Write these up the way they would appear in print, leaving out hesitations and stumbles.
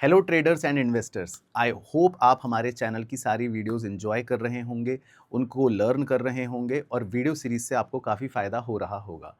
Hello traders and investors, I hope आप हमारे channel की सारी वीडियोस एंजॉय कर रहे होंगे, उनको लर्न कर रहे होंगे और वीडियो सीरीज से आपको काफ़ी फ़ायदा हो रहा होगा।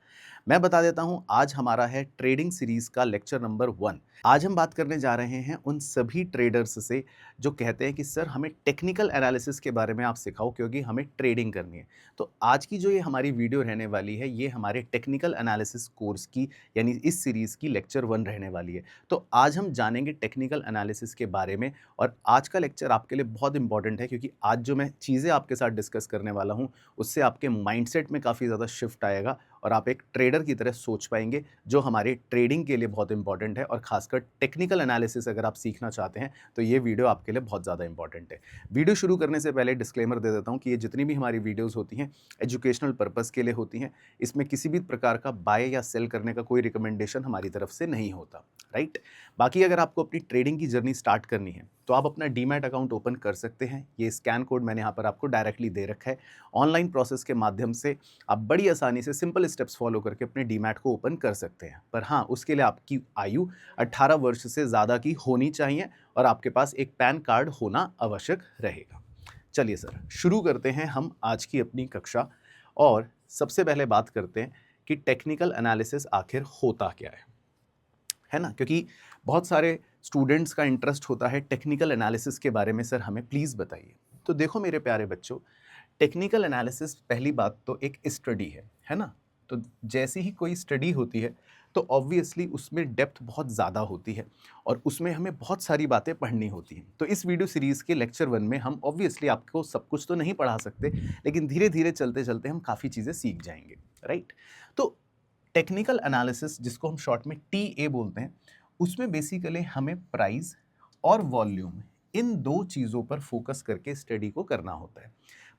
मैं बता देता हूं, आज हमारा है ट्रेडिंग सीरीज का लेक्चर नंबर 1। आज हम बात करने जा रहे हैं उन सभी ट्रेडर्स से जो कहते हैं कि सर हमें टेक्निकल एनालिसिस के बारे में आप सिखाओ क्योंकि हमें ट्रेडिंग करनी है। तो आज की जो ये हमारी वीडियो रहने वाली है, ये हमारे टेक्निकल एनालिसिस कोर्स की यानी इस सीरीज़ की लेक्चर 1 रहने वाली है। तो आज हम जानेंगे टेक्निकल एनालिसिस के बारे में और आज का लेक्चर आपके लिए बहुत इंपॉर्टेंट है क्योंकि आज जो मैं चीज़ें आपके साथ डिस्कस करने वाला हूं, उससे आपके माइंडसेट में काफ़ी ज़्यादा शिफ्ट आएगा और आप एक ट्रेडर की तरह सोच पाएंगे, जो हमारे ट्रेडिंग के लिए बहुत इंपॉर्टेंट है। और खासकर टेक्निकल एनालिसिस अगर आप सीखना चाहते हैं तो ये वीडियो आपके लिए बहुत ज़्यादा इंपॉर्टेंट है। वीडियो शुरू करने से पहले डिस्क्लेमर दे देता हूँ कि ये जितनी भी हमारी वीडियोज़ होती हैं एजुकेशनल पर्पज़ के लिए होती हैं। इसमें किसी भी प्रकार का बाय या सेल करने का कोई रिकमेंडेशन हमारी तरफ से नहीं होता, राइट। बाकी अगर आपको अपनी ट्रेडिंग की जर्नी स्टार्ट करनी है तो आप अपना डीमैट अकाउंट ओपन कर सकते हैं। ये स्कैन कोड मैंने यहाँ पर आपको डायरेक्टली दे रखा है। ऑनलाइन प्रोसेस के माध्यम से आप बड़ी आसानी से सिंपल स्टेप्स फॉलो करके अपने डीमैट को ओपन कर सकते हैं। पर हाँ, उसके लिए आपकी आयु 18 वर्ष से ज़्यादा की होनी चाहिए और आपके पास एक पैन कार्ड होना आवश्यक रहेगा। चलिए सर, शुरू करते हैं हम आज की अपनी कक्षा। और सबसे पहले बात करते हैं कि टेक्निकल एनालिसिस आखिर होता क्या है ना? क्योंकि बहुत सारे स्टूडेंट्स का इंटरेस्ट होता है टेक्निकल एनालिसिस के बारे में, सर हमें प्लीज़ बताइए। तो देखो मेरे प्यारे बच्चों, टेक्निकल एनालिसिस पहली बात तो एक स्टडी है ना? तो जैसी ही कोई स्टडी होती है तो ऑब्वियसली उसमें डेप्थ बहुत ज़्यादा होती है और उसमें हमें बहुत सारी बातें पढ़नी होती हैं। तो इस वीडियो सीरीज़ के लेक्चर 1 में हम ऑब्वियसली आपको सब कुछ तो नहीं पढ़ा सकते, लेकिन धीरे-धीरे चलते-चलते हम काफ़ी चीज़ें सीख जाएँगे, राइट? तो टेक्निकल एनालिसिस, जिसको हम शॉर्ट में टीए बोलते हैं, उसमें बेसिकली हमें प्राइस और वॉल्यूम, इन दो चीज़ों पर फोकस करके स्टडी को करना होता है।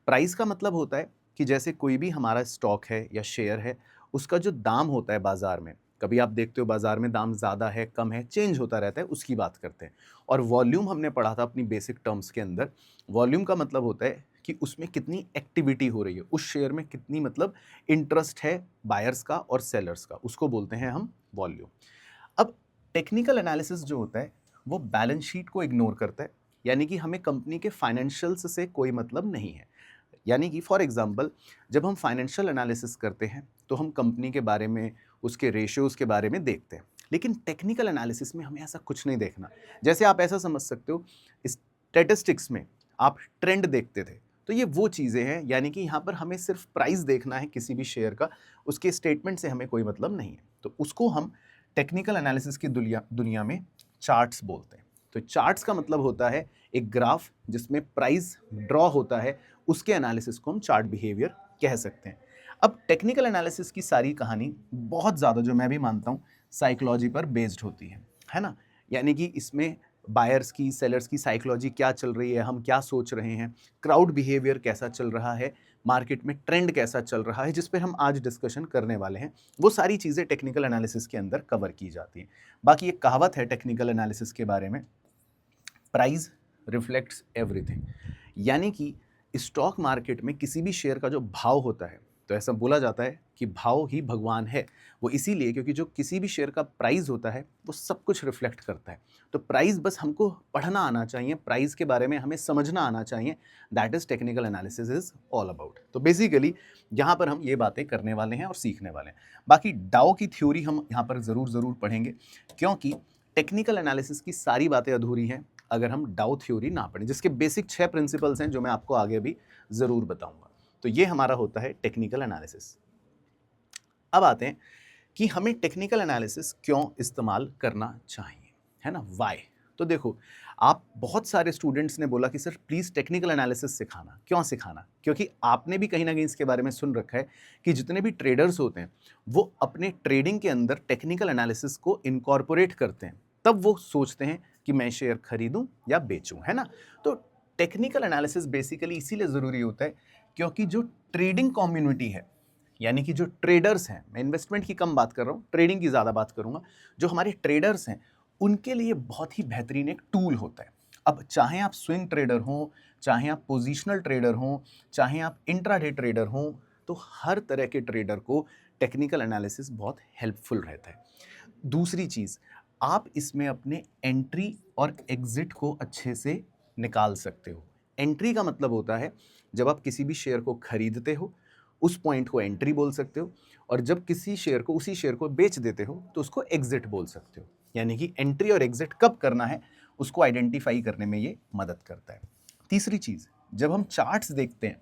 प्राइस का मतलब होता है कि जैसे कोई भी हमारा स्टॉक है या शेयर है, उसका जो दाम होता है बाजार में, कभी आप देखते हो बाजार में दाम ज़्यादा है, कम है, चेंज होता रहता है, उसकी बात करते हैं। और वॉल्यूम हमने पढ़ा था अपनी बेसिक टर्म्स के अंदर। वॉल्यूम का मतलब होता है कि उसमें कितनी एक्टिविटी हो रही है, उस शेयर में कितनी मतलब इंटरेस्ट है बायर्स का और सेलर्स का, उसको बोलते हैं हम वॉल्यूम। अब टेक्निकल एनालिसिस जो होता है वो बैलेंस शीट को इग्नोर करता है, यानी कि हमें कंपनी के फाइनेंशियल्स से कोई मतलब नहीं है। यानी कि फॉर एग्जांपल, जब हम फाइनेंशियल एनालिसिस करते हैं तो हम कंपनी के बारे में, उसके रेशियोज़ के बारे में देखते हैं। लेकिन टेक्निकल एनालिसिस में हमें ऐसा कुछ नहीं देखना। जैसे आप ऐसा समझ सकते हो, स्टैटिस्टिक्स में आप ट्रेंड देखते थे, तो ये वो चीज़ें हैं, यानी कि यहाँ पर हमें सिर्फ प्राइस देखना है किसी भी शेयर का, उसके स्टेटमेंट से हमें कोई मतलब नहीं है। तो उसको हम टेक्निकल एनालिसिस की दुनिया दुनिया में चार्ट्स बोलते हैं। तो चार्ट्स का मतलब होता है एक ग्राफ जिसमें प्राइस ड्रॉ होता है, उसके एनालिसिस को हम चार्ट बिहेवियर कह सकते हैं। अब टेक्निकल एनालिसिस की सारी कहानी बहुत ज़्यादा, जो मैं भी मानता हूँ, साइकोलॉजी पर बेस्ड होती है ना? यानी कि इसमें बायर्स की, सेलर्स की साइकोलॉजी क्या चल रही है, हम क्या सोच रहे हैं, क्राउड बिहेवियर कैसा चल रहा है, मार्केट में ट्रेंड कैसा चल रहा है, जिस पर हम आज डिस्कशन करने वाले हैं, वो सारी चीज़ें टेक्निकल एनालिसिस के अंदर कवर की जाती हैं। बाकी एक कहावत है टेक्निकल एनालिसिस के बारे में, प्राइस रिफ्लेक्ट्स एवरीथिंग। यानी कि स्टॉक मार्केट में किसी भी शेयर का जो भाव होता है, तो ऐसा बोला जाता है कि भाव ही भगवान है। वो इसीलिए क्योंकि जो किसी भी शेयर का प्राइस होता है वो सब कुछ रिफ्लेक्ट करता है। तो प्राइस बस हमको पढ़ना आना चाहिए, प्राइस के बारे में हमें समझना आना चाहिए। That is technical analysis is all about. तो बेसिकली यहाँ पर हम ये बातें करने वाले हैं और सीखने वाले हैं। बाकी डाओ की थ्योरी हम यहाँ पर ज़रूर पढ़ेंगे, क्योंकि टेक्निकल एनालिसिस की सारी बातें अधूरी हैं अगर हम डाउ थ्योरी ना पढ़ें, जिसके बेसिक 6 प्रिंसिपल्स हैं जो मैं आपको आगे भी ज़रूर बताऊंगा। तो ये हमारा होता है टेक्निकल एनालिसिस। अब आते हैं कि हमें टेक्निकल एनालिसिस क्यों इस्तेमाल करना चाहिए, है ना? व्हाई? तो देखो, आप बहुत सारे स्टूडेंट्स ने बोला कि सर प्लीज़ टेक्निकल एनालिसिस सिखाना। क्यों सिखाना? क्योंकि आपने भी कहीं ना कहीं इसके बारे में सुन रखा है कि जितने भी ट्रेडर्स होते हैं वो अपने ट्रेडिंग के अंदर टेक्निकल एनालिसिस को इनकॉर्पोरेट करते हैं। तब वो सोचते हैं कि मैं शेयर खरीदूं या बेचूं, है ना? तो टेक्निकल एनालिसिस बेसिकली इसीलिए ज़रूरी होता है क्योंकि जो ट्रेडिंग कम्युनिटी है, यानी कि जो ट्रेडर्स हैं, मैं इन्वेस्टमेंट की कम बात कर रहा हूँ, ट्रेडिंग की ज़्यादा बात करूँगा, जो हमारे ट्रेडर्स हैं उनके लिए बहुत ही बेहतरीन एक टूल होता है। अब चाहे आप स्विंग ट्रेडर हों, चाहे आप पोजिशनल ट्रेडर हों, चाहे आप इंट्राडे ट्रेडर हों, तो हर तरह के ट्रेडर को टेक्निकल एनालिसिस बहुत हेल्पफुल रहता है। दूसरी चीज़, आप इसमें अपने एंट्री और एग्जिट को अच्छे से निकाल सकते हो। एंट्री का मतलब होता है जब आप किसी भी शेयर को खरीदते हो उस पॉइंट को एंट्री बोल सकते हो, और जब किसी शेयर को उसी शेयर को बेच देते हो तो उसको एग्जिट बोल सकते हो। यानी कि एंट्री और एग्जिट कब करना है उसको आइडेंटिफाई करने में ये मदद करता है। तीसरी चीज़, जब हम चार्ट्स देखते हैं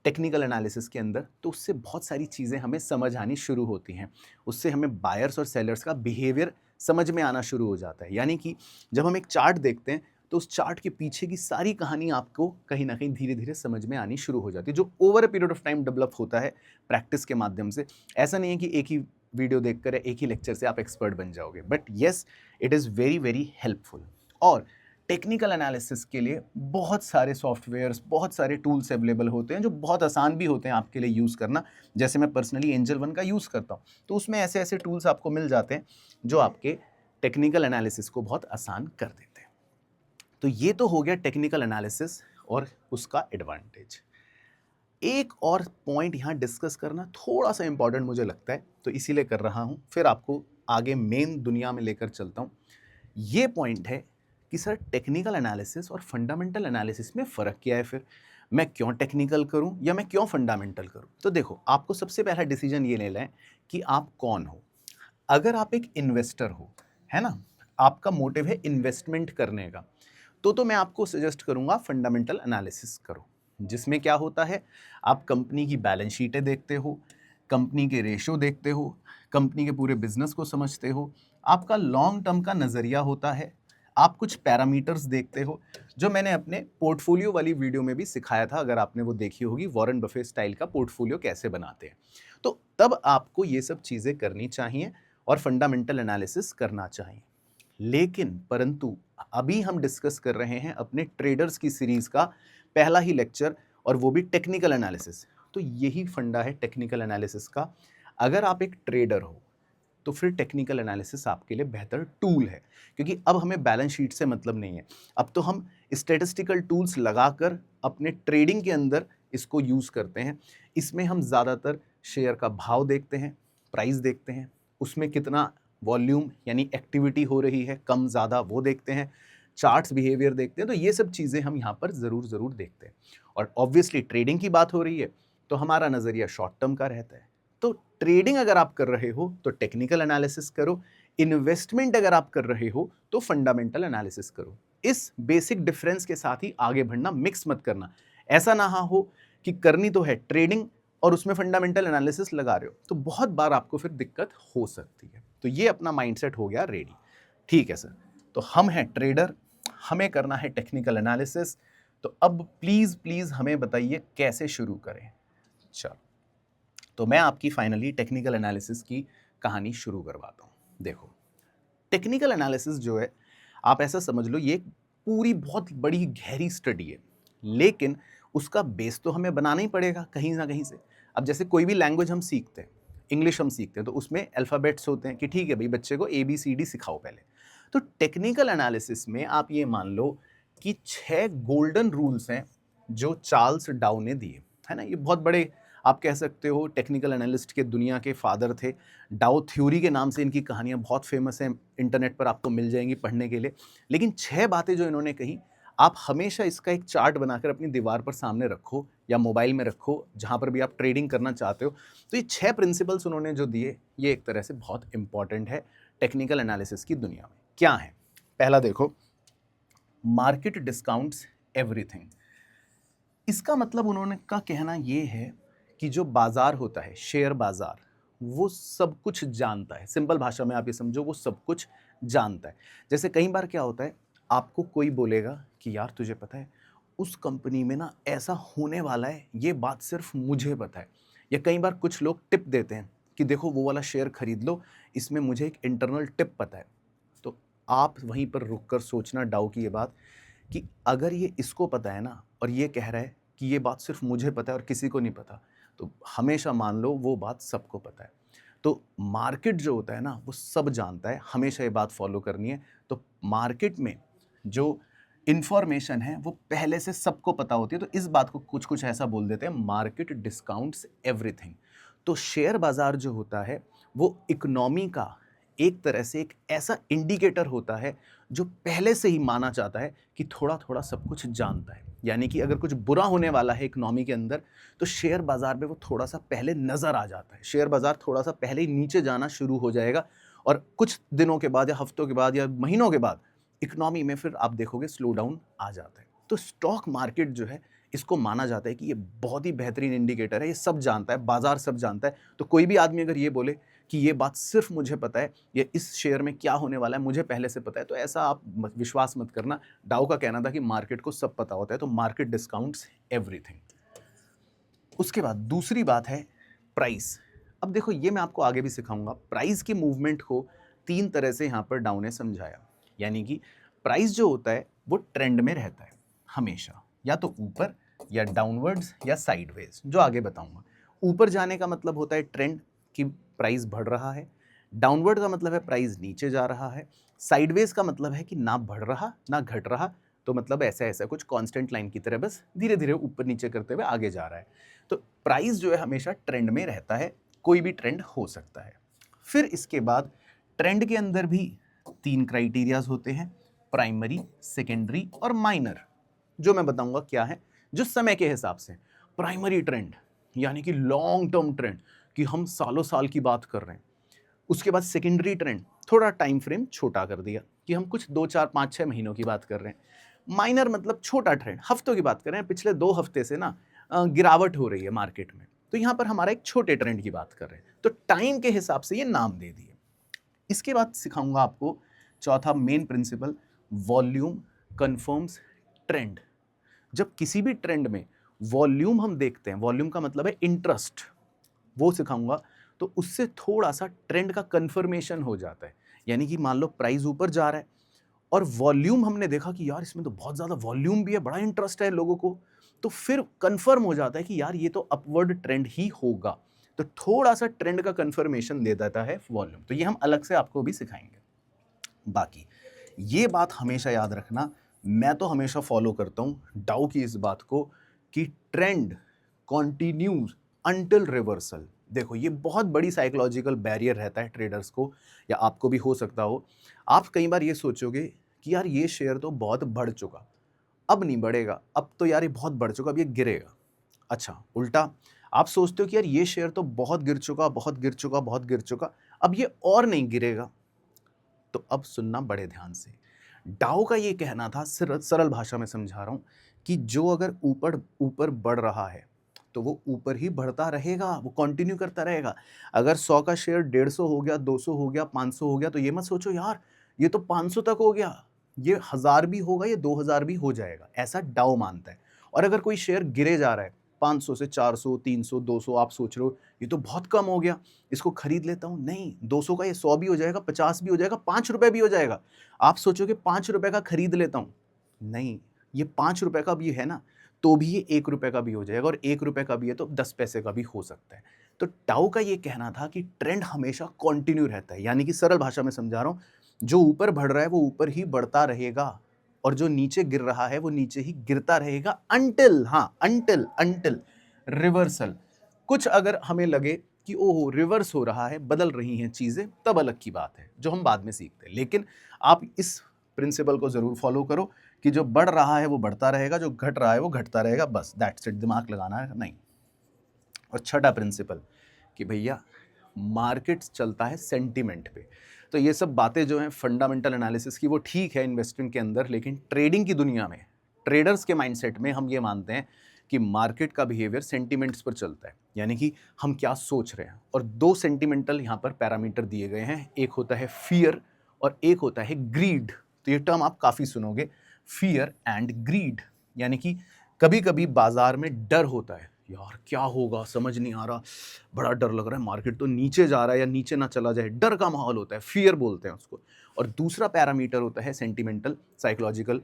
टेक्निकल एनालिसिस के अंदर तो उससे बहुत सारी चीज़ें हमें समझ आनी शुरू होती हैं। उससे हमें बायर्स और सेलर्स का बिहेवियर समझ में आना शुरू हो जाता है। यानी कि जब हम एक चार्ट देखते हैं तो उस चार्ट के पीछे की सारी कहानी आपको कहीं ना कहीं धीरे धीरे समझ में आनी शुरू हो जाती है, जो over a period of time develop होता है प्रैक्टिस के माध्यम से। ऐसा नहीं है कि एक ही वीडियो देखकर या एक ही लेक्चर से आप एक्सपर्ट बन जाओगे, but yes, it is very very helpful. और टेक्निकल एनालिसिस के लिए बहुत सारे सॉफ्टवेयर्स, बहुत सारे टूल्स अवेलेबल होते हैं जो बहुत आसान भी होते हैं आपके लिए यूज़ करना। जैसे मैं पर्सनली एंजल वन का यूज़ करता हूँ, तो उसमें ऐसे ऐसे टूल्स आपको मिल जाते हैं जो आपके टेक्निकल एनालिसिस को बहुत आसान कर देते हैं। तो ये तो हो गया टेक्निकल एनालिसिस और उसका एडवांटेज। एक और पॉइंट यहाँ डिस्कस करना थोड़ा सा इंपॉर्टेंट मुझे लगता है, तो इसीलिए कर रहा हूँ, फिर आपको आगे मेन दुनिया में लेकर चलता हूँ। ये पॉइंट है कि सर टेक्निकल एनालिसिस और फंडामेंटल एनालिसिस में फ़र्क क्या है? फिर मैं क्यों टेक्निकल करूं या मैं क्यों फंडामेंटल करूं? तो देखो, आपको सबसे पहला डिसीजन ये लेना है कि आप कौन हो। अगर आप एक इन्वेस्टर हो, है ना, आपका मोटिव है इन्वेस्टमेंट करने का, तो मैं आपको सजेस्ट करूंगा फंडामेंटल एनालिसिस करो। जिसमें क्या होता है, आप कंपनी की बैलेंस शीटें देखते हो, कंपनी के रेशो देखते हो, कंपनी के पूरे बिजनेस को समझते हो, आपका लॉन्ग टर्म का नज़रिया होता है, आप कुछ पैरामीटर्स देखते हो, जो मैंने अपने पोर्टफोलियो वाली वीडियो में भी सिखाया था, अगर आपने वो देखी होगी, वॉरेन बफे स्टाइल का पोर्टफोलियो कैसे बनाते हैं। तो तब आपको ये सब चीज़ें करनी चाहिए और फंडामेंटल एनालिसिस करना चाहिए। लेकिन परंतु अभी हम डिस्कस कर रहे हैं अपने ट्रेडर्स की सीरीज का पहला ही लेक्चर, और वो भी टेक्निकल एनालिसिस। तो यही फंडा है टेक्निकल एनालिसिस का। अगर आप एक ट्रेडर हो तो फिर टेक्निकल एनालिसिस आपके लिए बेहतर टूल है, क्योंकि अब हमें बैलेंस शीट से मतलब नहीं है। अब तो हम स्टैटिस्टिकल टूल्स लगाकर अपने ट्रेडिंग के अंदर इसको यूज़ करते हैं। इसमें हम ज़्यादातर शेयर का भाव देखते हैं, प्राइस देखते हैं, उसमें कितना वॉल्यूम यानी एक्टिविटी हो रही है, कम ज़्यादा वो देखते हैं, चार्ट्स बिहेवियर देखते हैं। तो ये सब चीज़ें हम यहाँ पर ज़रूर देखते हैं। और ऑब्वियसली ट्रेडिंग की बात हो रही है तो हमारा नज़रिया शॉर्ट टर्म का रहता है। तो ट्रेडिंग अगर आप कर रहे हो तो टेक्निकल एनालिसिस करो, इन्वेस्टमेंट अगर आप कर रहे हो तो फंडामेंटल एनालिसिस करो। इस बेसिक डिफरेंस के साथ ही आगे बढ़ना, मिक्स मत करना। ऐसा ना हो कि करनी तो है ट्रेडिंग और उसमें फंडामेंटल एनालिसिस लगा रहे हो, तो बहुत बार आपको फिर दिक्कत हो सकती है। तो ये अपना माइंडसेट हो गया रेडी। ठीक है सर, तो हम हैं ट्रेडर, हमें करना है टेक्निकल एनालिसिस, तो अब प्लीज़ प्लीज़ हमें बताइए कैसे शुरू करें। चलो, तो मैं आपकी फाइनली टेक्निकल एनालिसिस की कहानी शुरू करवाता हूँ। देखो, टेक्निकल एनालिसिस जो है, आप ऐसा समझ लो, ये एक पूरी बहुत बड़ी गहरी स्टडी है, लेकिन उसका बेस तो हमें बनाना ही पड़ेगा कहीं ना कहीं से। अब जैसे कोई भी लैंग्वेज हम सीखते हैं, इंग्लिश हम सीखते हैं, तो उसमें अल्फ़ाबेट्स होते हैं कि ठीक है भाई, बच्चे को ABCD सिखाओ पहले। तो टेक्निकल एनालिसिस में आप ये मान लो कि 6 गोल्डन रूल्स हैं जो चार्ल्स डाउ ने दिए, है ना। ये बहुत बड़े, आप कह सकते हो, टेक्निकल एनालिस्ट के दुनिया के फादर थे। डाउ थ्योरी के नाम से इनकी कहानियाँ बहुत फेमस हैं, इंटरनेट पर आपको मिल जाएंगी पढ़ने के लिए। लेकिन 6 बातें जो इन्होंने कही, आप हमेशा इसका एक चार्ट बनाकर अपनी दीवार पर सामने रखो या मोबाइल में रखो, जहाँ पर भी आप ट्रेडिंग करना चाहते हो। तो ये 6 प्रिंसिपल्स उन्होंने जो दिए, ये एक तरह से बहुत इंपॉर्टेंट है टेक्निकल एनालिसिस की दुनिया में। क्या है? पहला देखो, मार्केट डिस्काउंट्स एवरीथिंग। इसका मतलब उन्होंने का कहना ये है कि जो बाजार होता है, शेयर बाजार, वो सब कुछ जानता है। सिंपल भाषा में आप ये समझो, वो सब कुछ जानता है। जैसे कई बार क्या होता है, आपको कोई बोलेगा कि यार तुझे पता है उस कंपनी में ना ऐसा होने वाला है, ये बात सिर्फ मुझे पता है। या कई बार कुछ लोग टिप देते हैं कि देखो वो वाला शेयर खरीद लो, इसमें मुझे एक इंटरनल टिप पता है। तो आप वहीं पर रुक कर सोचना डाउ की ये बात, कि अगर ये इसको पता है ना और ये कह रहा है कि ये बात सिर्फ मुझे पता है और किसी को नहीं पता, तो हमेशा मान लो वो बात सबको पता है। तो मार्केट जो होता है ना, वो सब जानता है, हमेशा ये बात फॉलो करनी है। तो मार्केट में जो इन्फॉर्मेशन है वो पहले से सबको पता होती है, तो इस बात को कुछ कुछ ऐसा बोल देते हैं, मार्केट डिस्काउंट्स एवरीथिंग। तो शेयर बाजार जो होता है वो इकोनॉमी का एक तरह से एक ऐसा इंडिकेटर होता है जो पहले से ही माना जाता है कि थोड़ा थोड़ा सब कुछ जानता है। यानी कि अगर कुछ बुरा होने वाला है इकोनॉमी के अंदर, तो शेयर बाजार में वो थोड़ा सा पहले नजर आ जाता है। शेयर बाजार थोड़ा सा पहले ही नीचे जाना शुरू हो जाएगा और कुछ दिनों के बाद या हफ्तों के बाद या महीनों के बाद इकोनॉमी में फिर आप देखोगे स्लो डाउन आ जाता है। तो स्टॉक मार्केट जो है, इसको माना जाता है कि ये बहुत ही बेहतरीन इंडिकेटर है, ये सब जानता है, बाजार सब जानता है। तो कोई भी आदमी अगर ये बोले कि ये बात सिर्फ मुझे पता है, ये इस शेयर में क्या होने वाला है मुझे पहले से पता है, तो ऐसा आप विश्वास मत करना। डाउ का कहना था कि मार्केट को सब पता होता है, तो मार्केट डिस्काउंट्स एवरीथिंग। उसके बाद दूसरी बात है प्राइस। अब देखो, ये मैं आपको आगे भी सिखाऊंगा। प्राइस की मूवमेंट को तीन तरह से यहाँ पर डाउ ने समझाया। यानी कि प्राइस जो होता है वो ट्रेंड में रहता है हमेशा, या तो ऊपर या डाउनवर्ड्स या साइडवेज, जो आगे बताऊंगा। ऊपर जाने का मतलब होता है ट्रेंड की प्राइस बढ़ रहा है, डाउनवर्ड का मतलब है प्राइस नीचे जा रहा है, साइडवेज का मतलब है कि ना बढ़ रहा ना घट रहा, तो मतलब ऐसा ऐसा कुछ कांस्टेंट लाइन की तरह बस धीरे धीरे ऊपर नीचे करते हुए आगे जा रहा है। तो प्राइस जो है हमेशा ट्रेंड में रहता है, कोई भी ट्रेंड हो सकता है। फिर इसके बाद ट्रेंड के अंदर भी तीन क्राइटेरियाज होते हैं, प्राइमरी, सेकेंडरी और माइनर, जो मैं बताऊंगा क्या है। जो समय के हिसाब से प्राइमरी ट्रेंड यानी कि लॉन्ग टर्म ट्रेंड, कि हम सालों साल की बात कर रहे हैं। उसके बाद सेकेंडरी ट्रेंड, थोड़ा टाइम फ्रेम छोटा कर दिया कि हम कुछ 2 4 5 6 महीनों की बात कर रहे हैं। माइनर मतलब छोटा ट्रेंड, हफ्तों की बात कर रहे हैं, पिछले 2 हफ्ते से ना गिरावट हो रही है मार्केट में, तो यहाँ पर हमारा एक छोटे ट्रेंड की बात कर रहे हैं, तो टाइम के हिसाब से ये नाम दे दिए। इसके बाद सिखाऊंगा आपको चौथा main principle, volume confirms trend. जब किसी भी ट्रेंड में वॉल्यूम हम देखते हैं, वॉल्यूम का मतलब है इंटरेस्ट, वो सिखाऊंगा, तो उससे थोड़ा सा ट्रेंड का कंफर्मेशन हो जाता है। यानी कि मान लो प्राइस ऊपर जा रहा है और वॉल्यूम हमने देखा कि यार इसमें तो बहुत ज़्यादा वॉल्यूम भी है, बड़ा इंटरेस्ट है लोगों को, तो फिर कंफर्म हो जाता है कि यार ये तो अपवर्ड ट्रेंड ही होगा। तो थोड़ा सा ट्रेंड का कंफर्मेशन दे देता है वॉल्यूम। तो ये हम अलग से आपको भी सिखाएंगे। बाकी ये बात हमेशा याद रखना, मैं तो हमेशा फॉलो करता हूं डाउ की इस बात को कि ट्रेंड कॉन्टिन्यूज अंटिल रिवर्सल। देखो, ये बहुत बड़ी साइकोलॉजिकल बैरियर रहता है ट्रेडर्स को, या आपको भी हो सकता हो। आप कई बार ये सोचोगे कि यार ये शेयर तो बहुत बढ़ चुका, अब नहीं बढ़ेगा, अब तो यार ये बहुत बढ़ चुका, अब ये गिरेगा। अच्छा, उल्टा आप सोचते हो कि यार ये शेयर तो बहुत गिर चुका, बहुत गिर चुका, बहुत गिर चुका, अब ये और नहीं गिरेगा। तो अब सुनना बड़े ध्यान से। डाउ का ये कहना था, सरल भाषा में समझा रहा हूं, कि जो अगर ऊपर ऊपर बढ़ रहा है तो वो ऊपर ही बढ़ता रहेगा, वो कंटिन्यू करता रहेगा। अगर 100 का शेयर 150 हो गया, 200 हो गया, 500 हो गया, तो ये मत सोचो यार ये तो 500 तक हो गया, ये 1000 भी होगा, ये 2000 भी हो जाएगा, ऐसा डाउ मानता है। और अगर कोई शेयर गिरे जा रहा है 500 से 400, 300, 200, आप सोच रहे हो ये तो बहुत कम हो गया, इसको खरीद लेता हूं। नहीं, 200 का ये 100 भी हो जाएगा, 50 भी हो जाएगा, 5 रुपए भी हो जाएगा। आप सोचोगे 5 रुपए का खरीद लेता हूं, नहीं, ये 5 रुपए का भी है ना, तो भी ये 1 रुपए का भी हो जाएगा, और 1 रुपए का भी है तो 10 पैसे का भी हो सकता है। तो टाउ का ये कहना था कि ट्रेंड हमेशा कंटिन्यू रहता है, यानी कि सरल भाषा में समझा रहा हूं, जो ऊपर बढ़ रहा है वो ऊपर ही बढ़ता रहेगा, और जो नीचे गिर रहा है वो नीचे ही गिरता रहेगा, अंटिल, हाँ अंटिल, अंटिल रिवर्सल। कुछ अगर हमें लगे कि ओहो रिवर्स हो रहा है, बदल रही हैं चीजें, तब अलग की बात है, जो हम बाद में सीखते हैं। लेकिन आप इस प्रिंसिपल को जरूर फॉलो करो कि जो बढ़ रहा है वो बढ़ता रहेगा, जो घट रहा है वो घटता रहेगा, बस दैट्स इट, दिमाग लगाना है नहीं। और छठा प्रिंसिपल कि भैया मार्केट चलता है सेंटीमेंट पे। तो ये सब बातें जो हैं फंडामेंटल एनालिसिस की, वो ठीक है इन्वेस्टिंग के अंदर, लेकिन ट्रेडिंग की दुनिया में, ट्रेडर्स के माइंडसेट में हम ये मानते हैं कि मार्केट का बिहेवियर सेंटीमेंट्स पर चलता है, यानी कि हम क्या सोच रहे हैं। और दो सेंटीमेंटल यहाँ पर पैरामीटर दिए गए हैं, एक होता है फियर और एक होता है ग्रीड। तो ये टर्म आप काफ़ी सुनोगे, फियर एंड ग्रीड। यानी कि कभी कभी बाजार में डर होता है, यार क्या होगा समझ नहीं आ रहा, बड़ा डर लग रहा है, मार्केट तो नीचे जा रहा है या नीचे ना चला जाए, डर का माहौल होता है, फियर बोलते हैं उसको। और दूसरा पैरामीटर होता है सेंटिमेंटल साइकोलॉजिकल,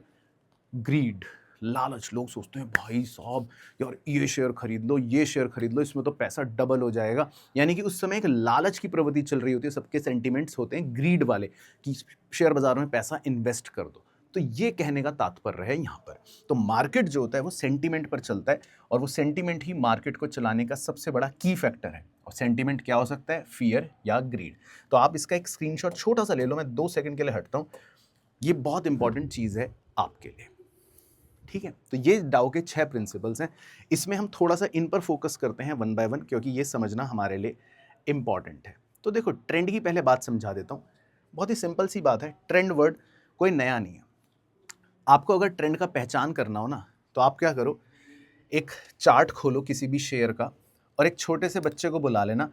ग्रीड, लालच। लोग सोचते हैं भाई साहब यार ये शेयर खरीद लो, ये शेयर खरीद लो, इसमें तो पैसा डबल हो जाएगा। यानी कि उस समय एक लालच की प्रवृत्ति चल रही होती है, सबके सेंटिमेंट्स होते हैं ग्रीड वाले कि शेयर बाजार में पैसा इन्वेस्ट कर दो। तो ये कहने का तात्पर्य है यहाँ पर। तो मार्केट जो होता है वो सेंटीमेंट पर चलता है, और वो सेंटीमेंट ही मार्केट को चलाने का सबसे बड़ा की फैक्टर है। और सेंटीमेंट क्या हो सकता है, फियर या ग्रीड। तो आप इसका एक स्क्रीनशॉट छोटा सा ले लो, मैं 2 सेकंड के लिए हटता हूं, ये बहुत इंपॉर्टेंट चीज है आपके लिए, ठीक है। तो ये डाउ के 6 प्रिंसिपल्स हैं, इसमें हम थोड़ा सा इन पर फोकस करते हैं वन बाय वन, क्योंकि ये समझना हमारे लिए इंपॉर्टेंट है। तो देखो, ट्रेंड की पहले बात समझा देता हूं, बहुत ही सिंपल सी बात है, ट्रेंड वर्ड कोई नया नहीं है। आपको अगर ट्रेंड का पहचान करना हो ना, तो आप क्या करो, एक चार्ट खोलो किसी भी शेयर का, और एक छोटे से बच्चे को बुला लेना,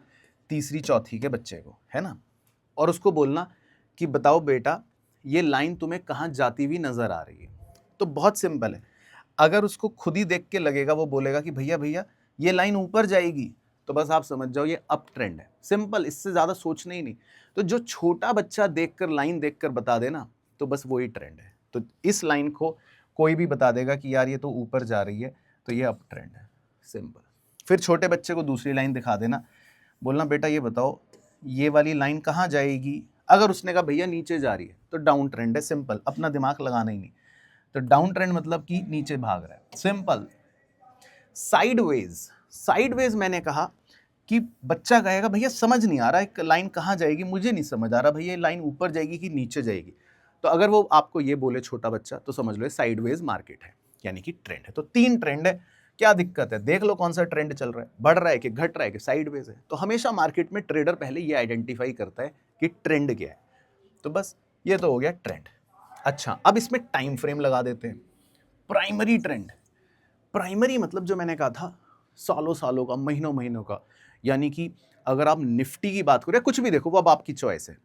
तीसरी चौथी के बच्चे को, है ना, और उसको बोलना कि बताओ बेटा, ये लाइन तुम्हें कहाँ जाती हुई नजर आ रही है। तो बहुत सिंपल है, अगर उसको खुद ही देख के लगेगा, वो बोलेगा कि भैया भैया ये लाइन ऊपर जाएगी, तो बस आप समझ जाओ ये अप ट्रेंड है। सिंपल, इससे ज़्यादा सोचना ही नहीं। तो जो छोटा बच्चा देखकर, लाइन देखकर बता देना, तो बस वही ट्रेंड है। तो इस लाइन को कोई भी बता देगा कि यार ये तो ऊपर जा रही है, तो ये अप ट्रेंड है, सिंपल। फिर छोटे बच्चे को दूसरी लाइन दिखा देना, बोलना बेटा ये बताओ ये वाली लाइन कहाँ जाएगी। अगर उसने कहा भैया नीचे जा रही है, तो डाउन ट्रेंड है, सिंपल, अपना दिमाग लगाना ही नहीं। तो डाउन ट्रेंड मतलब कि नीचे भाग रहा है, सिंपल। साइडवेज, साइडवेज मैंने कहा कि बच्चा कहेगा भैया समझ नहीं आ रहा है लाइन कहाँ जाएगी, मुझे नहीं समझ आ रहा भैया लाइन ऊपर जाएगी कि नीचे जाएगी। तो अगर वो आपको ये बोले छोटा बच्चा, तो समझ लो साइडवेज मार्केट है, यानी कि ट्रेंड है। तो 3 ट्रेंड है, क्या दिक्कत है, देख लो कौन सा ट्रेंड चल रहा है, बढ़ रहा है कि घट रहा है कि साइडवेज है। तो हमेशा मार्केट में ट्रेडर पहले ये आइडेंटिफाई करता है कि ट्रेंड क्या है। तो बस ये तो हो गया ट्रेंड। अच्छा, अब इसमें टाइम फ्रेम लगा देते हैं। प्राइमरी ट्रेंड, प्राइमरी मतलब जो मैंने कहा था सालों सालों का, महीनों महीनों का, यानी कि अगर आप निफ्टी की बात करो या कुछ भी देखो, वो अब आपकी चॉइस है।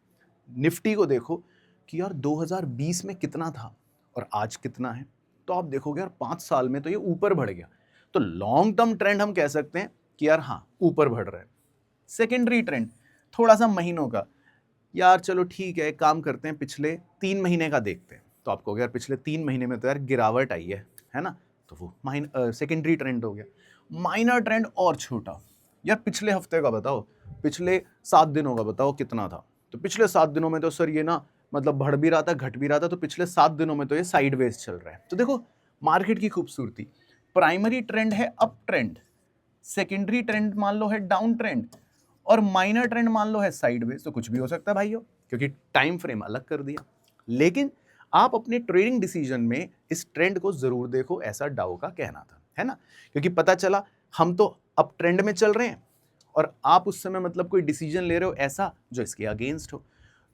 निफ्टी को देखो कि यार 2020 में कितना था और आज कितना है, तो आप देखोगे यार 5 साल में तो ये ऊपर बढ़ गया। तो लॉन्ग टर्म ट्रेंड हम कह सकते हैं कि यार हाँ ऊपर बढ़ रहा है। सेकेंडरी ट्रेंड थोड़ा सा महीनों का, यार चलो ठीक है, काम करते हैं पिछले 3 महीने का देखते हैं, तो आपको अगर पिछले 3 महीने में तो यार गिरावट आई है ना, तो वो सेकेंडरी ट्रेंड हो गया। माइनर ट्रेंड और छोटा, यार पिछले हफ्ते का बताओ, पिछले 7 दिनों का बताओ कितना था, तो पिछले 7 दिनों में तो सर ये ना मतलब बढ़ भी रहा था घट भी रहा था, तो पिछले 7 दिनों में तो ये साइडवेज चल रहा है। तो देखो मार्केट की खूबसूरती, प्राइमरी ट्रेंड है अप ट्रेंड, सेकेंडरी ट्रेंड मान लो है डाउन ट्रेंड, और माइनर ट्रेंड मान लो है साइडवेज। तो कुछ भी हो सकता है भाइयों, क्योंकि टाइम फ्रेम अलग कर दिया। लेकिन आप अपने ट्रेडिंग डिसीजन में इस ट्रेंड को जरूर देखो, ऐसा डाउ का कहना था, है ना। क्योंकि पता चला हम तो अप ट्रेंड में चल रहे हैं और आप उस समय मतलब कोई डिसीजन ले रहे हो ऐसा जो इसके अगेंस्ट हो।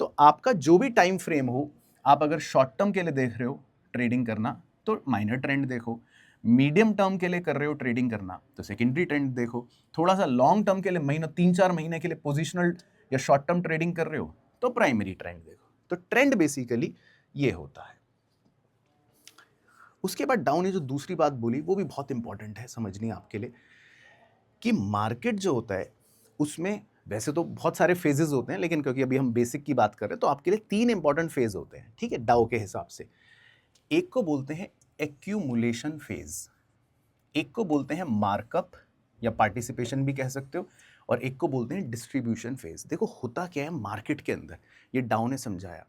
तो आपका जो भी टाइम फ्रेम हो, आप अगर शॉर्ट टर्म के लिए देख रहे हो ट्रेडिंग करना, तो माइनर ट्रेंड देखो। मीडियम टर्म के लिए कर रहे हो ट्रेडिंग करना, तो सेकेंडरी ट्रेंड देखो। थोड़ा सा लॉन्ग टर्म के लिए, महीना 3-4 महीने के लिए पोजिशनल या शॉर्ट टर्म ट्रेडिंग कर रहे हो, तो प्राइमरी ट्रेंड देखो। तो ट्रेंड बेसिकली ये होता है। उसके बाद डाउन ने जो दूसरी बात बोली वो भी बहुत इंपॉर्टेंट है समझनी आपके लिए, कि मार्केट जो होता है उसमें वैसे तो बहुत सारे फेजेस होते हैं, लेकिन क्योंकि अभी हम बेसिक की बात कर रहे हैं तो आपके लिए 3 इंपॉर्टेंट फेज होते हैं, ठीक है, डाउ के हिसाब से। एक को बोलते हैं एक्यूमुलेशन फेज, एक को बोलते हैं मार्कअप या पार्टिसिपेशन भी कह सकते हो, और एक को बोलते हैं डिस्ट्रीब्यूशन फेज। देखो होता क्या है मार्केट के अंदर, ये डाउन ने समझाया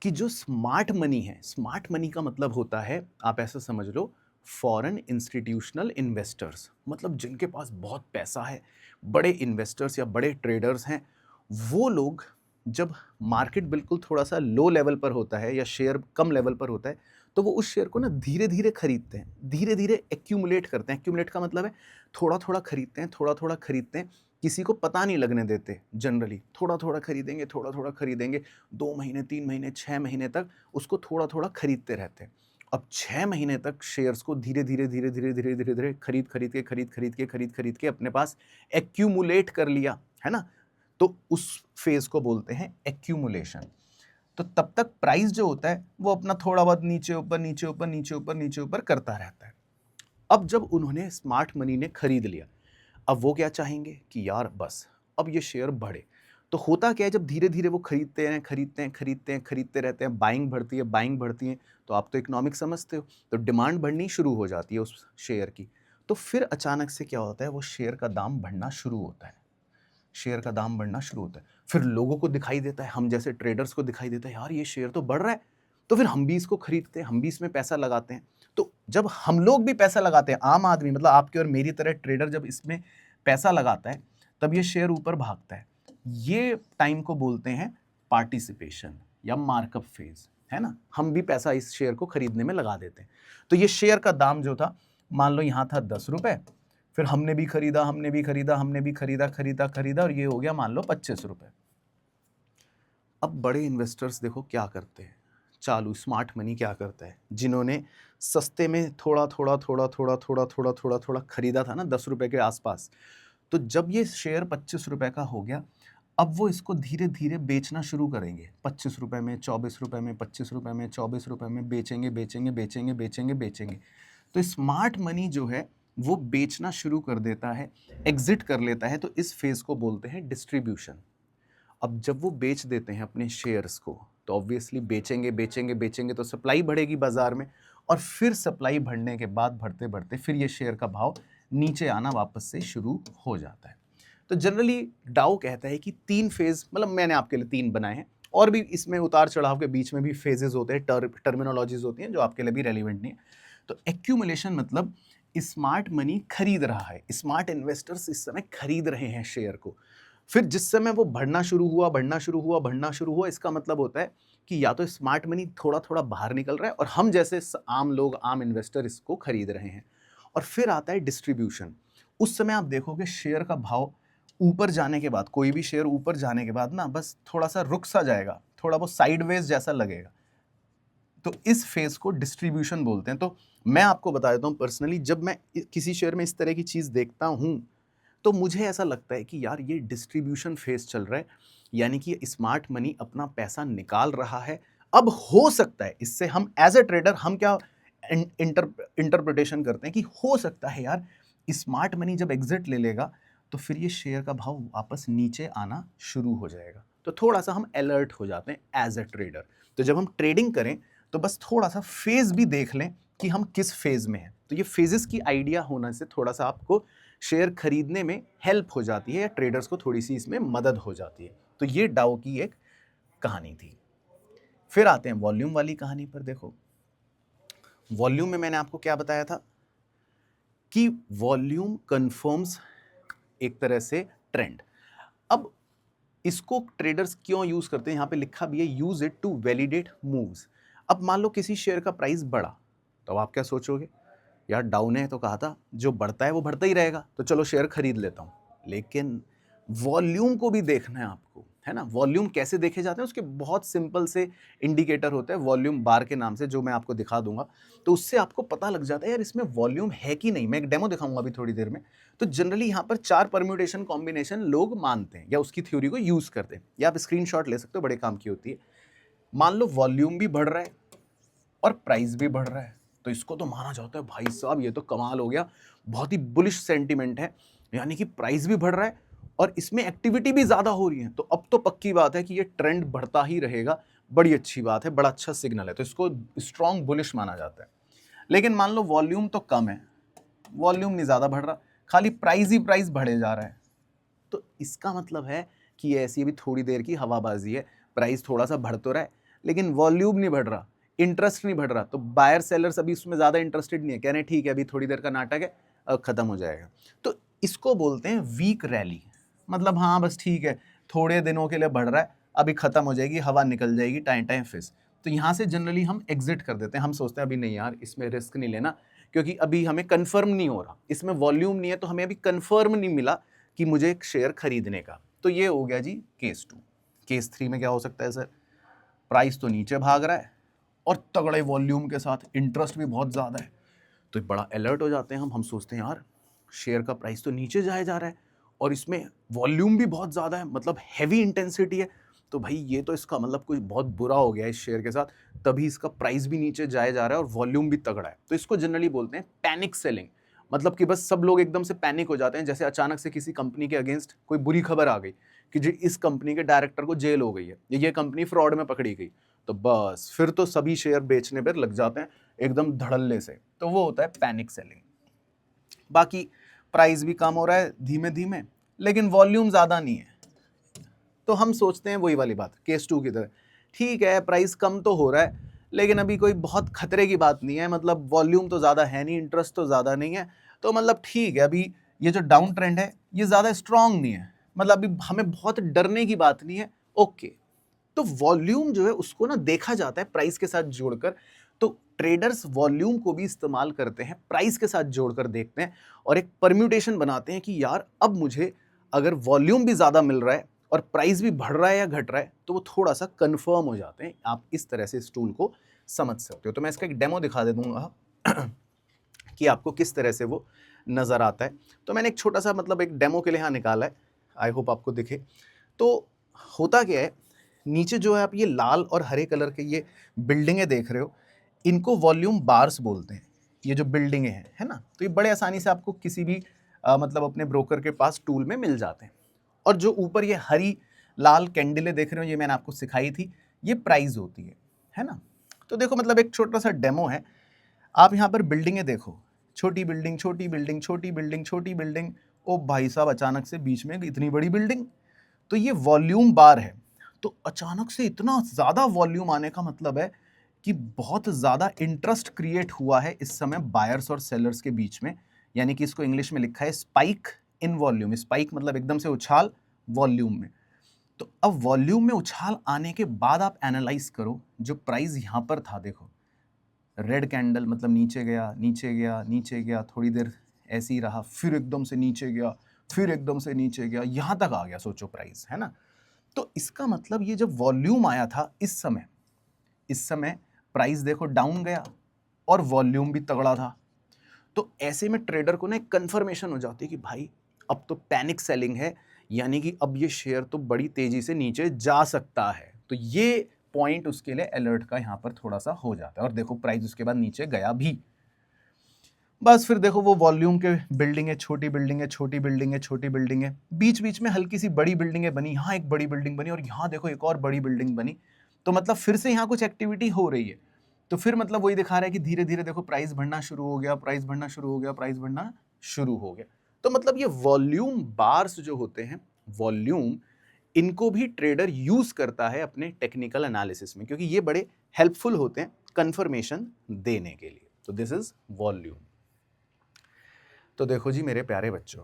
कि जो स्मार्ट मनी है, स्मार्ट मनी का मतलब होता है, आप ऐसा समझ लो, फॉरेन इंस्टीट्यूशनल इन्वेस्टर्स, मतलब जिनके पास बहुत पैसा है, बड़े इन्वेस्टर्स या बड़े ट्रेडर्स हैं, वो लोग जब मार्केट बिल्कुल थोड़ा सा लो लेवल पर होता है या शेयर कम लेवल पर होता है, तो वो उस शेयर को ना धीरे धीरे खरीदते हैं, धीरे धीरे एक्यूमुलेट करते हैं। एक्यूमुलेट का मतलब है थोड़ा थोड़ा खरीदते हैं, थोड़ा थोड़ा खरीदते हैं, किसी को पता नहीं लगने देते। जनरली थोड़ा थोड़ा खरीदेंगे, थोड़ा थोड़ा खरीदेंगे, 2 महीने 3 महीने 6 महीने तक उसको थोड़ा थोड़ा खरीदते रहते हैं। अब 6 महीने तक शेयर्स को धीरे धीरे धीरे धीरे धीरे धीरे धीरे खरीद के अपने पास एक्यूमुलेट कर लिया, है ना, तो उस फेज को बोलते हैं एक्यूमुलेशन। तो तब तक प्राइस जो होता है वो अपना थोड़ा बहुत नीचे ऊपर नीचे ऊपर नीचे ऊपर नीचे ऊपर करता रहता है। अब जब उन्होंने स्मार्ट मनी ने खरीद लिया, अब वो क्या चाहेंगे कि यार बस अब ये शेयर बढ़े। तो होता क्या है, जब धीरे धीरे वो खरीदते रहते हैं, बाइंग बढ़ती है, तो आप तो इकोनॉमिक समझते हो, तो डिमांड बढ़नी शुरू हो जाती है उस शेयर की। तो फिर अचानक से क्या होता है, वो शेयर का दाम बढ़ना शुरू होता है, शेयर का दाम बढ़ना शुरू होता है। फिर लोगों को दिखाई देता है, हम जैसे ट्रेडर्स को दिखाई देता है, यार ये शेयर तो बढ़ रहा है, तो फिर हम भी इसको खरीदते हैं, हम भी इसमें पैसा लगाते हैं। तो जब हम लोग भी पैसा लगाते हैं, आम आदमी मतलब आपके और मेरी तरह ट्रेडर जब इसमें पैसा लगाता है, तब ये शेयर ऊपर भागता है। ये टाइम को बोलते हैं पार्टिसिपेशन या मार्कअप फेज, है ना। हम भी पैसा इस शेयर को खरीदने में लगा देते हैं। तो ये शेयर का दाम जो था, मान लो यहाँ था 10 रुपए, फिर हमने भी खरीदा, खरीदा और ये हो गया मान लो 25 रुपए। अब बड़े इन्वेस्टर्स देखो क्या करते हैं, चालू स्मार्ट मनी क्या करता है, जिन्होंने सस्ते में थोड़ा थोड़ा खरीदा था ना 10 रुपए के आसपास, तो जब ये शेयर 25 रुपए का हो गया, अब वो इसको धीरे धीरे बेचना शुरू करेंगे। 25 रुपए में, 24 रुपए में, 25 रुपए में, 24 रुपए में बेचेंगे। तो स्मार्ट मनी जो है वो बेचना शुरू कर देता है, एग्जिट कर लेता है। तो इस फेज को बोलते हैं डिस्ट्रीब्यूशन। अब जब वो बेच देते हैं अपने शेयर्स को, तो ऑब्वियसली बेचेंगे तो सप्लाई बढ़ेगी बाजार में, और फिर सप्लाई बढ़ने के बाद बढ़ते बढ़ते फिर ये शेयर का भाव नीचे आना वापस से शुरू हो जाता है। तो जनरली डाउ कहता है कि 3 फेज, मतलब मैंने आपके लिए 3 बनाए हैं, और भी इसमें उतार चढ़ाव के बीच में भी फेजेस होते हैं, टर्मिनोलॉजीज होती हैं जो आपके लिए भी रेलिवेंट नहीं है। तो एक्यूमुलेशन मतलब स्मार्ट मनी खरीद रहा है, स्मार्ट इन्वेस्टर्स इस समय खरीद रहे हैं शेयर को। फिर जिस समय वो बढ़ना शुरू हुआ, इसका मतलब होता है कि या तो स्मार्ट मनी थोड़ा थोड़ा बाहर निकल रहा है और हम जैसे आम लोग, आम इन्वेस्टर इसको खरीद रहे हैं। और फिर आता है डिस्ट्रीब्यूशन। उस समय आप देखोगे शेयर का भाव ऊपर जाने के बाद, कोई भी शेयर ऊपर जाने के बाद ना बस थोड़ा सा रुक सा जाएगा, थोड़ा वो साइडवेज जैसा लगेगा, तो इस फेज को डिस्ट्रीब्यूशन बोलते हैं। तो मैं आपको बता देता हूँ पर्सनली, जब मैं किसी शेयर में इस तरह की चीज देखता हूँ तो मुझे ऐसा लगता है कि यार ये डिस्ट्रीब्यूशन फेज चल रहा है, यानी कि स्मार्ट मनी अपना पैसा निकाल रहा है। अब हो सकता है, इससे हम एज ए ट्रेडर हम क्या इंटरप्रिटेशन करते हैं कि हो सकता है यार स्मार्ट मनी जब एग्जिट ले लेगा तो फिर ये शेयर का भाव वापस नीचे आना शुरू हो जाएगा। तो थोड़ा सा हम अलर्ट हो जाते हैं एज ए ट्रेडर। तो जब हम ट्रेडिंग करें तो बस थोड़ा सा फेज भी देख लें कि हम किस फेज में हैं। तो ये फेजेस की आइडिया होने से थोड़ा सा आपको शेयर खरीदने में हेल्प हो जाती है, या ट्रेडर्स को थोड़ी सी इसमें मदद हो जाती है। तो ये डाउ की एक कहानी थी। फिर आते हैं वॉल्यूम वाली कहानी पर। देखो वॉल्यूम में मैंने आपको क्या बताया था कि वॉल्यूम कंफर्म्स एक तरह से ट्रेंड। अब इसको ट्रेडर्स क्यों यूज करते हैं, यहां पे लिखा भी है use it to validate moves. अब मान लो किसी शेयर का प्राइस बढ़ा, तो आप क्या सोचोगे, यार डाउन है तो कहा था जो बढ़ता है वो बढ़ता ही रहेगा, तो चलो शेयर खरीद लेता हूं। लेकिन वॉल्यूम को भी देखना है आपको, है ना। वॉल्यूम कैसे देखे जाते हैं, उसके बहुत सिंपल से इंडिकेटर होते हैं, वॉल्यूम बार के नाम से, जो मैं आपको दिखा दूंगा। तो उससे आपको पता लग जाता है यार इसमें वॉल्यूम है कि नहीं। मैं एक डेमो दिखाऊंगा अभी थोड़ी देर में। तो जनरली यहाँ पर 4 परम्यूटेशन कॉम्बिनेशन लोग मानते हैं या उसकी थ्योरी को यूज करते हैं, या आप स्क्रीनशॉट ले सकते हो, बड़े काम की होती है। मान लो वॉल्यूम भी बढ़ रहा है और प्राइस भी बढ़ रहा है, तो इसको तो माना जाता है भाई साहब ये तो कमाल हो गया, बहुत ही बुलिश सेंटीमेंट है, यानी कि प्राइस भी बढ़ रहा है और इसमें एक्टिविटी भी ज्यादा हो रही है, तो अब तो पक्की बात है कि ये ट्रेंड बढ़ता ही रहेगा। बड़ी अच्छी बात है, बड़ा अच्छा सिग्नल है, तो इसको स्ट्रॉन्ग बुलिश माना जाता है। लेकिन मान लो वॉल्यूम तो कम है, वॉल्यूम नहीं ज्यादा बढ़ रहा, खाली प्राइस ही प्राइस बढ़े जा रहा है, तो इसका मतलब है कि ये ऐसी भी थोड़ी देर की हवाबाजी है। प्राइस थोड़ा सा बढ़ तो रहा है लेकिन वॉल्यूम नहीं बढ़ रहा, इंटरेस्ट नहीं बढ़ रहा, तो बायर सेलर्स अभी उसमें ज्यादा इंटरेस्टेड नहीं है, कह रहे हैं ठीक है अभी थोड़ी देर का नाटक है, अब खत्म हो जाएगा। तो इसको बोलते हैं वीक रैली। मतलब हाँ बस ठीक है, थोड़े दिनों के लिए बढ़ रहा है, अभी खत्म हो जाएगी, हवा निकल जाएगी, टाइम फिस। तो यहाँ से जनरली हम एग्जिट कर देते हैं। हम सोचते हैं अभी नहीं यार इसमें रिस्क नहीं लेना, क्योंकि अभी हमें कंफर्म नहीं हो रहा, इसमें वॉल्यूम नहीं है, तो हमें अभी कंफर्म नहीं मिला कि मुझे एक शेयर खरीदने का। तो ये हो गया जी केस 2। केस 3 में क्या हो सकता है सर, प्राइस तो नीचे भाग रहा है और तगड़े वॉल्यूम के साथ इंटरेस्ट भी बहुत ज़्यादा है, तो बड़ा अलर्ट हो जाते हैं हम सोचते हैं यार शेयर का प्राइस तो नीचे जाया जा रहा है और इसमें वॉल्यूम भी बहुत ज़्यादा है, मतलब हैवी इंटेंसिटी है, तो भाई ये तो इसका मतलब कुछ बहुत बुरा हो गया है इस शेयर के साथ, तभी इसका प्राइस भी नीचे जाया जा रहा है और वॉल्यूम भी तगड़ा है। तो इसको जनरली बोलते हैं पैनिक सेलिंग। मतलब कि बस सब लोग एकदम से पैनिक हो जाते हैं, जैसे अचानक से किसी कंपनी के अगेंस्ट कोई बुरी खबर आ गई कि जी इस कंपनी के डायरेक्टर को जेल हो गई है, ये कंपनी फ्रॉड में पकड़ी गई, तो बस फिर तो सभी शेयर बेचने पर लग जाते हैं एकदम धड़ल्ले से, तो वो होता है पैनिक सेलिंग। बाकी प्राइस भी कम हो रहा है धीमे धीमे, लेकिन वॉल्यूम ज़्यादा नहीं है, तो हम सोचते हैं वही वाली बात केस 2 की तरह, ठीक है प्राइस कम तो हो रहा है लेकिन अभी कोई बहुत खतरे की बात नहीं है, मतलब वॉल्यूम तो ज़्यादा है नहीं, इंटरेस्ट तो ज़्यादा नहीं है, तो मतलब ठीक है, अभी ये जो डाउन ट्रेंड है ये ज़्यादा स्ट्रांग नहीं है, मतलब अभी हमें बहुत डरने की बात नहीं है। ओके, तो वॉल्यूम जो है उसको ना देखा जाता है प्राइस के साथ जोड़कर। तो ट्रेडर्स वॉल्यूम को भी इस्तेमाल करते हैं, प्राइस के साथ जोड़कर देखते हैं और एक परम्यूटेशन बनाते हैं कि यार अब मुझे अगर वॉल्यूम भी ज़्यादा मिल रहा है और प्राइस भी बढ़ रहा है या घट रहा है तो वो थोड़ा सा कंफर्म हो जाते हैं। आप इस तरह से इस टूल को समझ सकते हो। तो मैं इसका एक डेमो दिखा दे दूंगा कि आपको किस तरह से वो नज़र आता है। तो मैंने एक छोटा सा मतलब एक डेमो के लिए यहाँ निकाला है, आई होप आपको दिखे। तो होता क्या है, नीचे जो है आप ये लाल और हरे कलर के ये बिल्डिंगें देख रहे हो, इनको वॉल्यूम बार्स बोलते हैं। ये जो बिल्डिंगें हैं, है ना, तो ये बड़े आसानी से आपको किसी भी मतलब अपने ब्रोकर के पास टूल में मिल जाते हैं। और जो ऊपर ये हरी लाल कैंडलें देख रहे हो, ये मैंने आपको सिखाई थी, ये प्राइस होती है ना। तो देखो मतलब एक छोटा सा डेमो है। आप यहाँ पर बिल्डिंगें देखो, छोटी बिल्डिंग, छोटी बिल्डिंग, छोटी बिल्डिंग, छोटी बिल्डिंग। ओ भाई साहब, अचानक से बीच में इतनी बड़ी बिल्डिंग। तो ये वॉल्यूम बार है। तो अचानक से इतना ज़्यादा वॉल्यूम आने का मतलब है कि बहुत ज़्यादा इंटरेस्ट क्रिएट हुआ है इस समय बायर्स और सेलर्स के बीच में। यानी कि इसको इंग्लिश में लिखा है स्पाइक इन वॉल्यूम। स्पाइक मतलब एकदम से उछाल वॉल्यूम में। तो अब वॉल्यूम में उछाल आने के बाद आप एनालाइज करो, जो प्राइस यहाँ पर था, देखो रेड कैंडल मतलब नीचे गया, नीचे गया, नीचे गया, थोड़ी देर ऐसे ही रहा, फिर एकदम से नीचे गया, फिर एकदम से नीचे गया, यहाँ तक आ गया सोचो प्राइस, है ना। तो इसका मतलब ये जब वॉल्यूम आया था इस समय प्राइस देखो डाउन गया और वॉल्यूम भी तगड़ा था। तो ऐसे में ट्रेडर को ना एक कंफर्मेशन हो जाती है कि भाई अब तो पैनिक सेलिंग है, यानी कि अब ये शेयर तो बड़ी तेजी से नीचे जा सकता है। तो ये पॉइंट उसके लिए अलर्ट का यहाँ पर थोड़ा सा हो जाता है। और देखो प्राइस उसके बाद नीचे गया भी। बस फिर देखो वो वॉल्यूम के बिल्डिंग है, छोटी बिल्डिंग है, छोटी बिल्डिंग है, छोटी बिल्डिंग है, बीच बीच में हल्की सी बड़ी बिल्डिंगें बनी, यहाँ एक बड़ी बिल्डिंग बनी और यहाँ देखो एक और बड़ी बिल्डिंग बनी। तो मतलब फिर से यहाँ कुछ एक्टिविटी हो रही है। तो फिर मतलब वही दिखा रहा है कि धीरे धीरे देखो प्राइस बढ़ना शुरू हो गया, प्राइस बढ़ना शुरू हो गया, प्राइस बढ़ना शुरू हो गया। तो मतलब ये वॉल्यूम बार्स जो होते हैं, वॉल्यूम, इनको भी ट्रेडर यूज करता है अपने टेक्निकल एनालिसिस में, क्योंकि ये बड़े हेल्पफुल होते हैं कंफर्मेशन देने के लिए। तो दिस इज वॉल्यूम। तो देखो जी मेरे प्यारे बच्चों,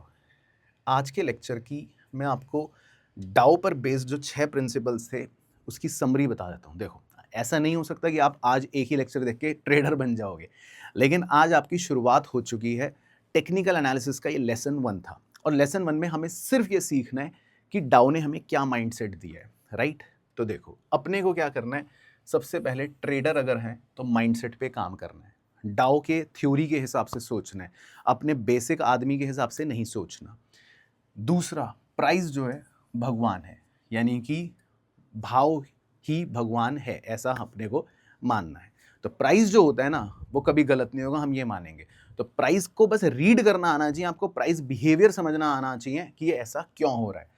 आज के लेक्चर की मैं आपको डाउ पर बेस्ड जो 6 प्रिंसिपल्स थे उसकी समरी बता देता हूँ। देखो ऐसा नहीं हो सकता कि आप आज एक ही लेक्चर देख के ट्रेडर बन जाओगे, लेकिन आज आपकी शुरुआत हो चुकी है। टेक्निकल एनालिसिस का ये लेसन 1 था और लेसन 1 में हमें सिर्फ ये सीखना है कि डाउ ने हमें क्या माइंडसेट दिया है, राइट। तो देखो अपने को क्या करना है, सबसे पहले ट्रेडर अगर हैं तो माइंडसेट पे काम करना है, डाउ के थ्योरी के हिसाब से सोचना है, अपने बेसिक आदमी के हिसाब से नहीं सोचना। दूसरा, प्राइस जो है भगवान है, यानी कि भाव ही भगवान है, ऐसा अपने को मानना है। तो प्राइस जो होता है ना वो कभी गलत नहीं होगा, हम ये मानेंगे। तो प्राइस को बस रीड करना आना चाहिए आपको, प्राइस बिहेवियर समझना आना चाहिए कि ये ऐसा क्यों हो रहा है।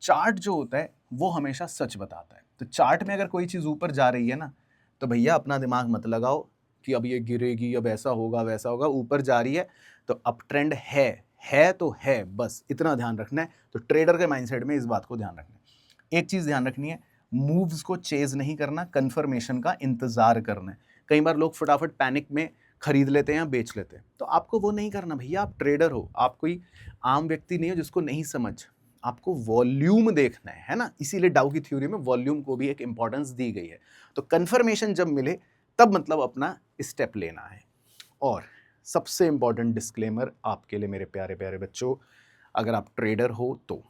चार्ट जो होता है वो हमेशा सच बताता है। तो चार्ट में अगर कोई चीज़ ऊपर जा रही है ना, तो भैया अपना दिमाग मत लगाओ कि अब ये गिरेगी, अब ऐसा होगा वैसा होगा। ऊपर जा रही है तो अप ट्रेंड है तो है, बस इतना ध्यान रखना है। तो ट्रेडर के माइंडसेट में इस बात को ध्यान रखना है। एक चीज़ ध्यान रखनी है, मूव्स को चेज नहीं करना, कंफर्मेशन का इंतजार करना है। कई बार लोग फटाफट पैनिक में खरीद लेते हैं या बेच लेते हैं, तो आपको वो नहीं करना भैया। आप ट्रेडर हो, आप कोई आम व्यक्ति नहीं हो जिसको नहीं समझ। आपको वॉल्यूम देखना है ना। इसीलिए डाउ की थ्योरी में वॉल्यूम को भी एक इंपॉर्टेंस दी गई है। तो कंफर्मेशन जब मिले तब मतलब अपना स्टेप लेना है। और सबसे इंपॉर्टेंट डिस्क्लेमर आपके लिए मेरे प्यारे प्यारे बच्चों, अगर आप ट्रेडर हो तो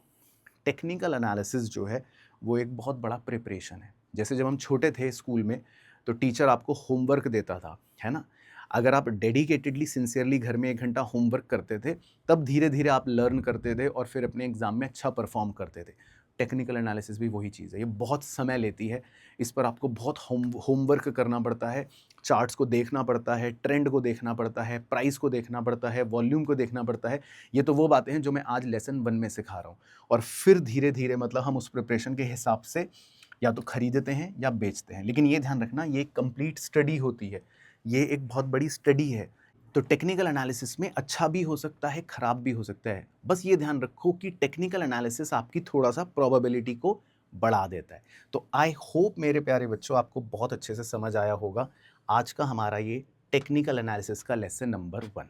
टेक्निकल एनालिसिस जो है वो एक बहुत बड़ा प्रिपरेशन है। जैसे जब हम छोटे थे स्कूल में तो टीचर आपको होमवर्क देता था, है ना। अगर आप डेडिकेटेडली सिंसियरली घर में 1 घंटा होमवर्क करते थे तब धीरे धीरे आप लर्न करते थे और फिर अपने एग्जाम में अच्छा परफॉर्म करते थे। टेक्निकल एनालिसिस भी वही चीज़ है, ये बहुत समय लेती है। इस पर आपको बहुत होमवर्क करना पड़ता है, चार्ट्स को देखना पड़ता है, ट्रेंड को देखना पड़ता है, प्राइस को देखना पड़ता है, वॉल्यूम को देखना पड़ता है। ये तो वो बातें हैं जो मैं आज लेसन 1 में सिखा रहा हूँ। और फिर धीरे धीरे मतलब हम उस प्रिपरेशन के हिसाब से या तो खरीदते हैं या बेचते हैं। लेकिन ये ध्यान रखना, ये एक कंप्लीट स्टडी होती है, ये एक बहुत बड़ी स्टडी है। तो टेक्निकल एनालिसिस में अच्छा भी हो सकता है, खराब भी हो सकता है। बस ये ध्यान रखो कि टेक्निकल एनालिसिस आपकी थोड़ा सा प्रोबेबिलिटी को बढ़ा देता है। तो आई होप मेरे प्यारे बच्चों आपको बहुत अच्छे से समझ आया होगा आज का हमारा ये टेक्निकल एनालिसिस का लेसन नंबर 1।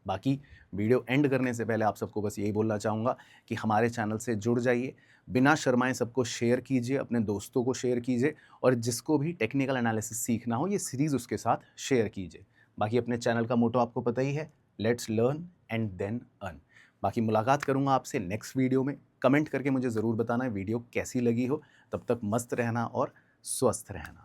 बाकी वीडियो एंड करने से पहले आप सबको बस यही बोलना चाहूँगा कि हमारे चैनल से जुड़ जाइए, बिना शर्माए सबको शेयर कीजिए, अपने दोस्तों को शेयर कीजिए और जिसको भी टेक्निकल एनालिसिस सीखना हो ये सीरीज़ उसके साथ शेयर कीजिए। बाकी अपने चैनल का मोटो आपको पता ही है, let's learn and then earn. बाकी मुलाकात करूँगा आपसे नेक्स्ट वीडियो में। कमेंट करके मुझे ज़रूर बताना वीडियो कैसी लगी हो। तब तक मस्त रहना और स्वस्थ रहना।